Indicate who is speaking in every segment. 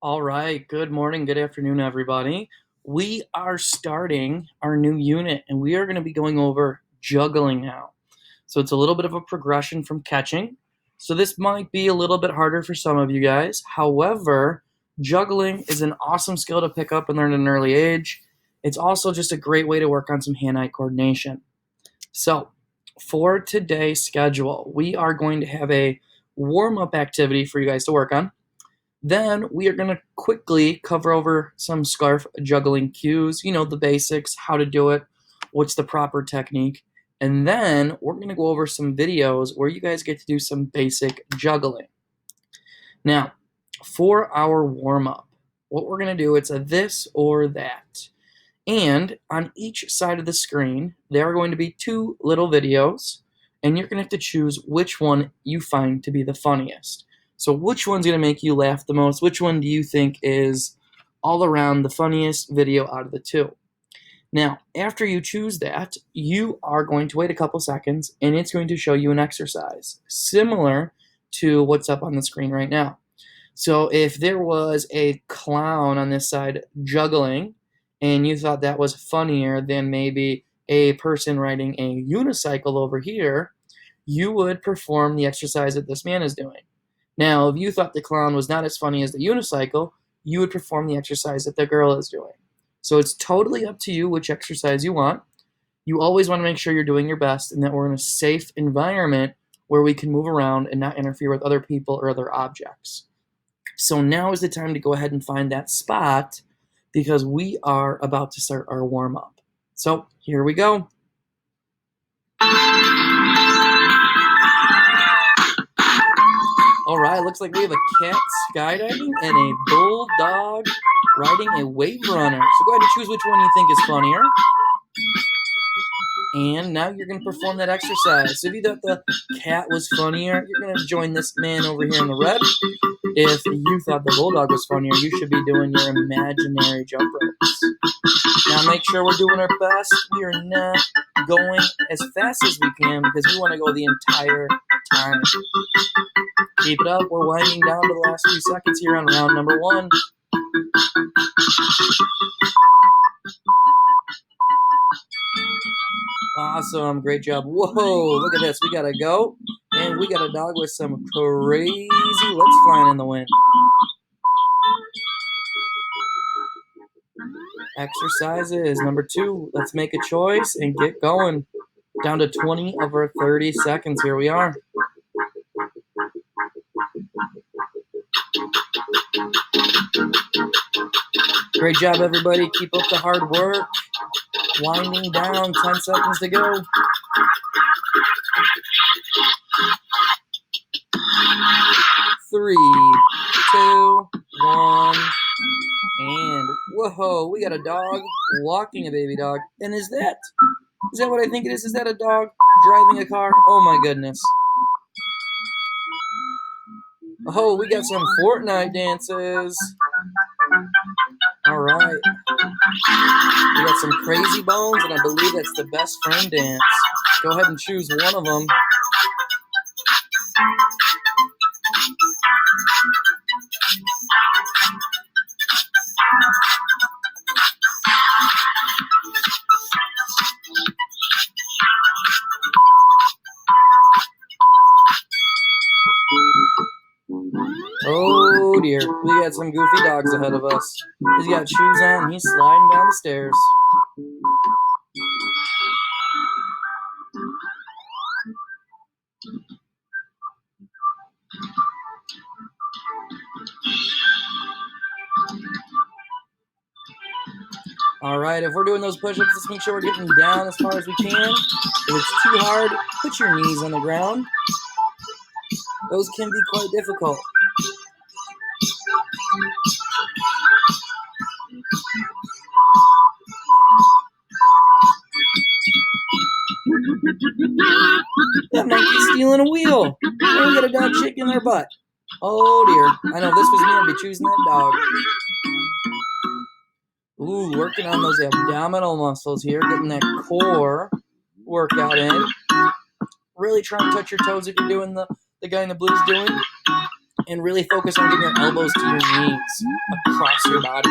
Speaker 1: All right. Good morning, good afternoon, everybody. We are starting our new unit and we are going to be going over juggling now. So it's a little bit of a progression from catching. So this might be a little bit harder for some of you guys. However, juggling is an awesome skill to pick up and learn at an early age. It's also just a great way to work on some hand-eye coordination. So for today's schedule, we are going to have a warm-up activity for you guys to work on. Then we are going to quickly cover over some scarf juggling cues, the basics, how to do it, what's the proper technique. And then we're going to go over some videos where you guys get to do some basic juggling. Now, for our warm-up, what we're going to do, it's a this or that. And on each side of the screen, there are going to be two little videos, and you're going to have to choose which one you find to be the funniest. So which one's going to make you laugh the most? Which one do you think is all around the funniest video out of the two? Now, after you choose that, you are going to wait a couple seconds, and it's going to show you an exercise similar to what's up on the screen right now. So if there was a clown on this side juggling, and you thought that was funnier than maybe a person riding a unicycle over here, you would perform the exercise that this man is doing. Now, if you thought the clown was not as funny as the unicycle, you would perform the exercise that the girl is doing. So it's totally up to you which exercise you want. You always want to make sure you're doing your best and that we're in a safe environment where we can move around and not interfere with other people or other objects. So now is the time to go ahead and find that spot because we are about to start our warm-up. So here we go. All right, looks like we have a cat skydiving and a bulldog riding a wave runner. So go ahead and choose which one you think is funnier. And now you're going to perform that exercise. So if you thought the cat was funnier, you're going to join this man over here in the red. If you thought the bulldog was funnier, you should be doing your imaginary jump ropes. Now make sure we're doing our best. We are not going as fast as we can because we want to go the entire time. Keep it up. We're winding down to the last few seconds here on round number one. Awesome. Great job. Whoa, look at this. We got a goat, and we got a dog with some crazy lips flying in the wind. Exercises. Number two, let's make a choice and get going. Down to 20 of our 30 seconds. Here we are. Great job, everybody. Keep up the hard work. Winding down, 10 seconds to go. 3, 2, 1, and whoa, we got a dog walking a baby dog. And is that what I think it is? Is that a dog driving a car? Oh my goodness. Oh, we got some Fortnite dances. All right. We got some Crazy Bones, and I believe that's the best friend dance. Go ahead and choose one of them. Oh dear, we got some goofy dogs ahead of us. He's got shoes on, and he's sliding down the stairs. All right, if we're doing those push-ups, let's make sure we're getting down as far as we can. If it's too hard, put your knees on the ground. Those can be quite difficult. That monkey's stealing a wheel. And we got a dog shaking their butt. Oh dear. I know if this was me, I'd be choosing that dog. Ooh, working on those abdominal muscles here, getting that core workout in. Really try and touch your toes if you're doing the guy in the blue is doing. and really focus on getting your elbows to your knees across your body.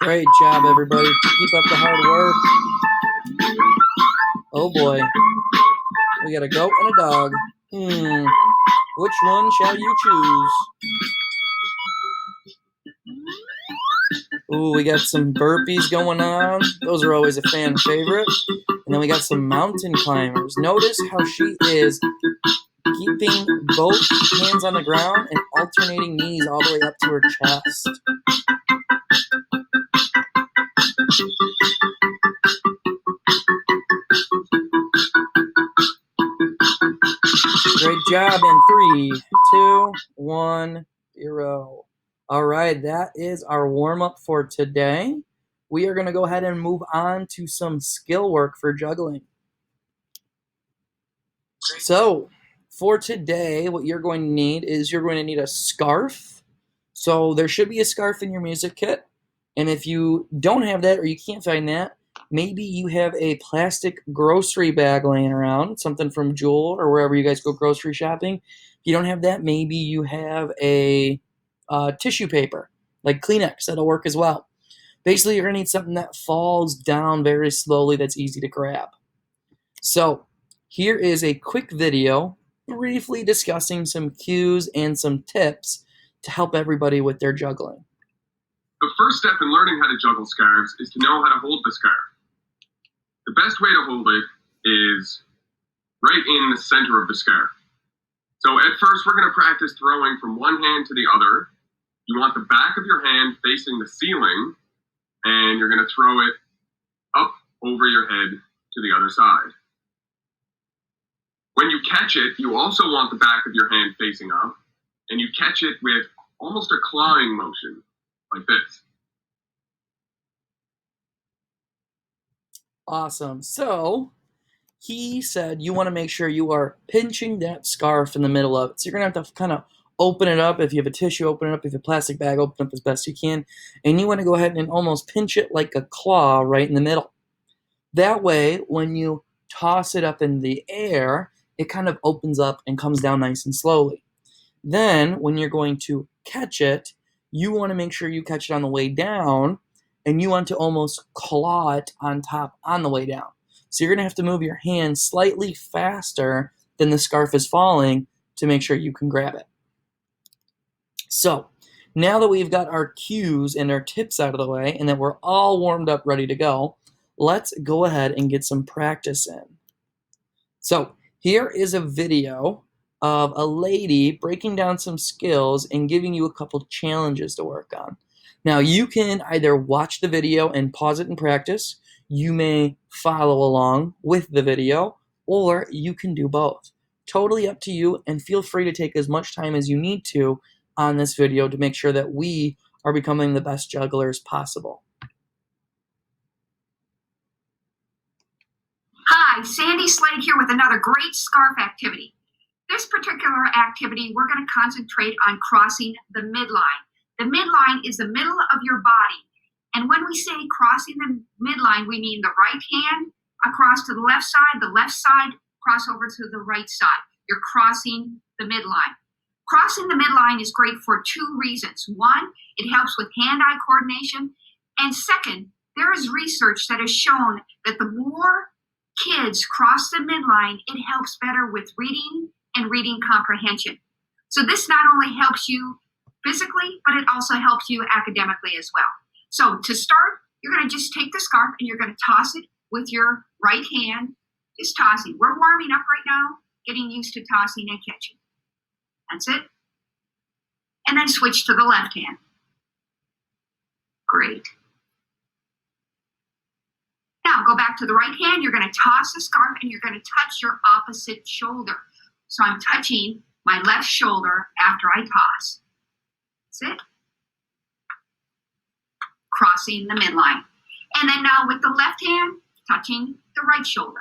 Speaker 1: Great job, everybody. Keep up the hard work. Oh boy. We got a goat and a dog. Which one shall you choose? Ooh, we got some burpees going on. Those are always a fan favorite. And then we got some mountain climbers. Notice how she is keeping both hands on the ground and alternating knees all the way up to her chest. Great job in 3, 2, 1, 0. All right, that is our warm-up for today. We are going to go ahead and move on to some skill work for juggling. So, for today, what you're going to need is you're going to need a scarf. So there should be a scarf in your music kit. And if you don't have that or you can't find that, maybe you have a plastic grocery bag laying around, something from Jewel or wherever you guys go grocery shopping. If you don't have that, maybe you have a tissue paper, like Kleenex. That'll work as well. Basically, you're going to need something that falls down very slowly that's easy to grab. So here is a quick video briefly discussing some cues and some tips to help everybody with their juggling.
Speaker 2: The first step in learning how to juggle scarves is to know how to hold the scarf. The best way to hold it is right in the center of the scarf. So at first we're going to practice throwing from one hand to the other. You want the back of your hand facing the ceiling, and you're going to throw it up over your head to the other side. When you catch it, you also want the back of your hand facing up, and you catch it with almost a clawing motion, like this.
Speaker 1: Awesome. So he said you want to make sure you are pinching that scarf in the middle of it. So you're going to have to kind of open it up. If you have a tissue, open it up. If you have a plastic bag, open it up as best you can. And you want to go ahead and almost pinch it like a claw right in the middle. That way, when you toss it up in the air, it kind of opens up and comes down nice and slowly. Then, when you're going to catch it, you want to make sure you catch it on the way down, and you want to almost claw it on top on the way down. So you're going to have to move your hand slightly faster than the scarf is falling to make sure you can grab it. So, now that we've got our cues and our tips out of the way, and that we're all warmed up, ready to go, let's go ahead and get some practice in. So, here is a video of a lady breaking down some skills and giving you a couple challenges to work on. Now, you can either watch the video and pause it and practice. You may follow along with the video, or you can do both. Totally up to you, and feel free to take as much time as you need to on this video to make sure that we are becoming the best jugglers possible.
Speaker 3: Hi, Sandy Slade here with another great scarf activity. This particular activity, we're going to concentrate on crossing the midline. The midline is the middle of your body. And when we say crossing the midline, we mean the right hand across to the left side cross over to the right side. You're crossing the midline. Crossing the midline is great for two reasons. One, it helps with hand-eye coordination. And second, there is research that has shown that the more kids cross the midline, it helps better with reading and reading comprehension. So this not only helps you physically, but it also helps you academically as well. So to start, you're going to just take the scarf and you're going to toss it with your right hand. Just tossing. We're warming up right now, getting used to tossing and catching. That's it. And then switch to the left hand. Great. Now go back to the right hand. You're going to toss the scarf and you're going to touch your opposite shoulder. So I'm touching my left shoulder after I toss. That's it. Crossing the midline. And then now with the left hand, touching the right shoulder.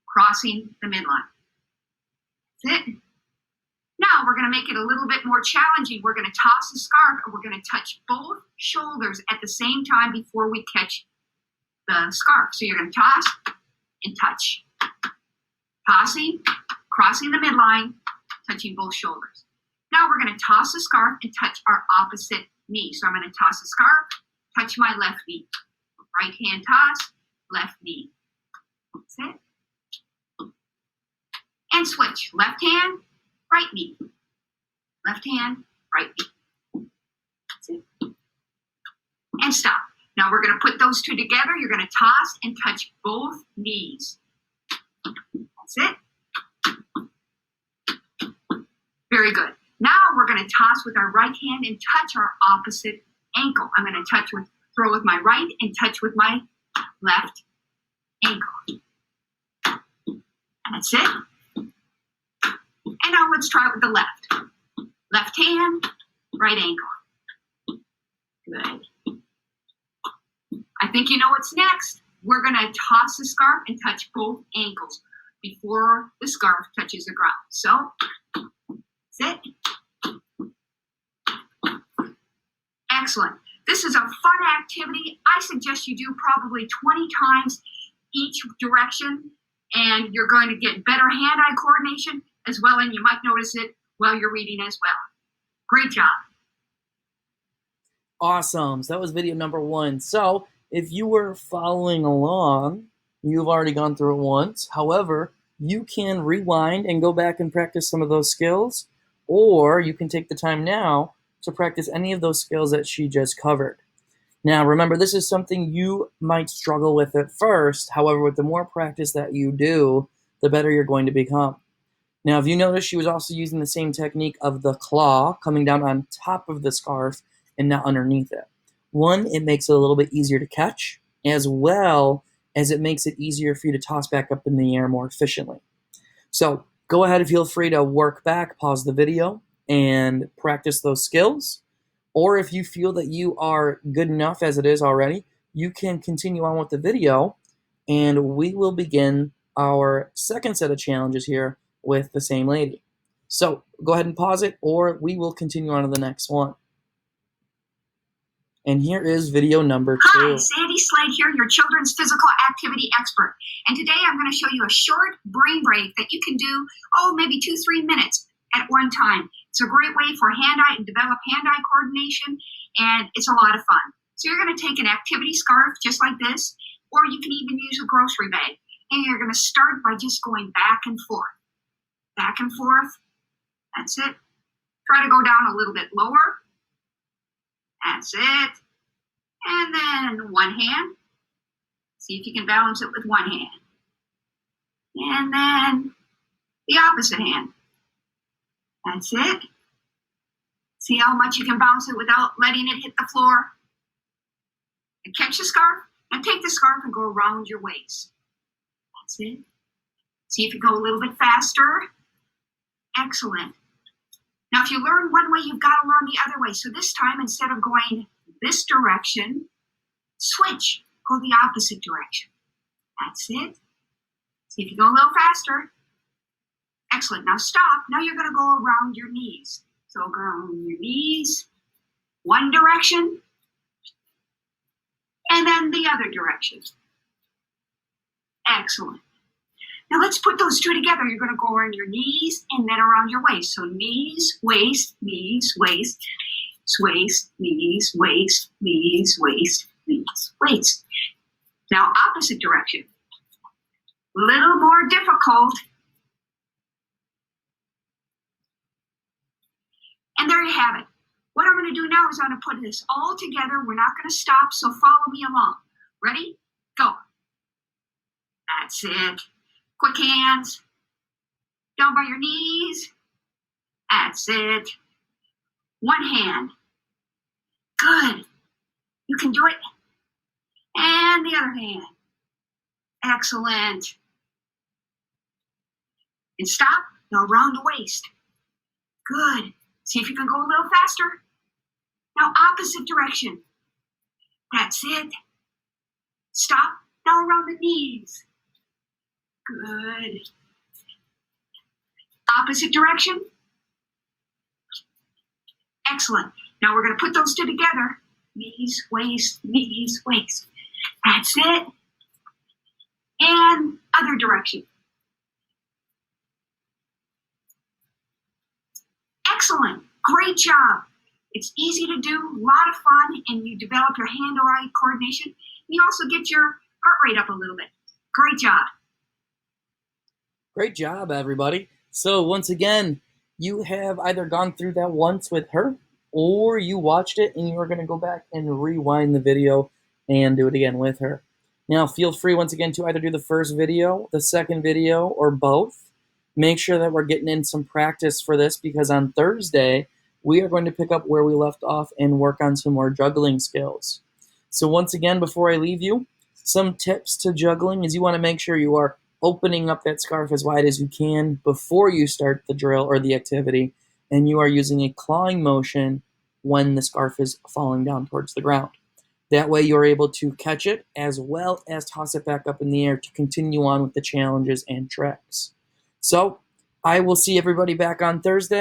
Speaker 3: Crossing the midline. That's it. Now we're going to make it a little bit more challenging. We're going to toss the scarf and we're going to touch both shoulders at the same time before we catch the scarf. So you're going to toss and touch. Tossing, crossing the midline, touching both shoulders. Now we're going to toss the scarf and touch our opposite knee. So I'm going to toss the scarf, touch my left knee. Right hand toss, left knee. That's it. And switch. Left hand, right knee. Left hand, right knee. That's it. And stop. Now we're going to put those two together. You're going to toss and touch both knees. That's it. Very good. Now we're going to toss with our right hand and touch our opposite ankle. I'm going to throw with my right and touch with my left ankle. That's it. And now let's try it with the left. Left hand, right ankle. Good. I think you know what's next. We're going to toss the scarf and touch both ankles before the scarf touches the ground. So, that's it. Excellent. This is a fun activity. I suggest you do probably 20 times each direction, and you're going to get better hand-eye coordination as well, and you might notice it while you're reading as well. Great job.
Speaker 1: Awesome. So that was video number 1. So if you were following along, you've already gone through it once. However, you can rewind and go back and practice some of those skills, or you can take the time now to practice any of those skills that she just covered. Now, remember, this is something you might struggle with at first. However, with the more practice that you do, the better you're going to become. Now, if you notice, she was also using the same technique of the claw coming down on top of the scarf and not underneath it. One, it makes it a little bit easier to catch, as well as it makes it easier for you to toss back up in the air more efficiently. So go ahead and feel free to work back, pause the video, and practice those skills. Or if you feel that you are good enough as it is already, you can continue on with the video, and we will begin our second set of challenges here with the same lady. So go ahead and pause it, or we will continue on to the next one. And here is video number 2.
Speaker 3: Hi, Sandy Slade here, your children's physical activity expert. And today I'm going to show you a short brain break that you can do, maybe 2-3 minutes at one time. It's a great way for hand-eye and develop hand-eye coordination, and it's a lot of fun. So you're going to take an activity scarf just like this, or you can even use a grocery bag. And you're going to start by just going back and forth. Back and forth. That's it. Try to go down a little bit lower. That's it. And then one hand. See if you can balance it with one hand. And then the opposite hand. That's it. See how much you can bounce it without letting it hit the floor. And catch the scarf. And take the scarf and go around your waist. That's it. See if you go a little bit faster. Excellent. Now, if you learn one way, you've got to learn the other way. So this time, instead of going this direction, switch. Go the opposite direction. That's it. See if you go a little faster. Excellent. Now stop. Now you're going to go around your knees. So go around your knees, one direction, and then the other direction. Excellent. Now let's put those two together. You're going to go around your knees and then around your waist. So knees, waist, waist, waist, knees, waist, waist. Now opposite direction. Little more difficult. And there you have it. What I'm going to do now is I'm going to put this all together. We're not going to stop, so follow me along. Ready? Go. That's it. Quick hands. Down by your knees. That's it. One hand. Good. You can do it. And the other hand. Excellent. And stop. Now around the waist. Good. See if you can go a little faster. Now opposite direction. That's it. Stop. Now around the knees. Good. Opposite direction. Excellent. Now we're going to put those two together. Knees, waist, knees, waist. That's it. And other direction. Excellent. Great job. It's easy to do, a lot of fun, and you develop your hand-eye coordination. You also get your heart rate up a little bit. Great job.
Speaker 1: Great job, everybody. So once again, you have either gone through that once with her, or you watched it and you're going to go back and rewind the video and do it again with her. Now, feel free once again to either do the first video, the second video, or both. Make sure that we're getting in some practice for this, because on Thursday, we are going to pick up where we left off and work on some more juggling skills. So once again, before I leave you, some tips to juggling is you want to make sure you are opening up that scarf as wide as you can before you start the drill or the activity, and you are using a clawing motion when the scarf is falling down towards the ground. That way you're able to catch it as well as toss it back up in the air to continue on with the challenges and tricks. So I will see everybody back on Thursday.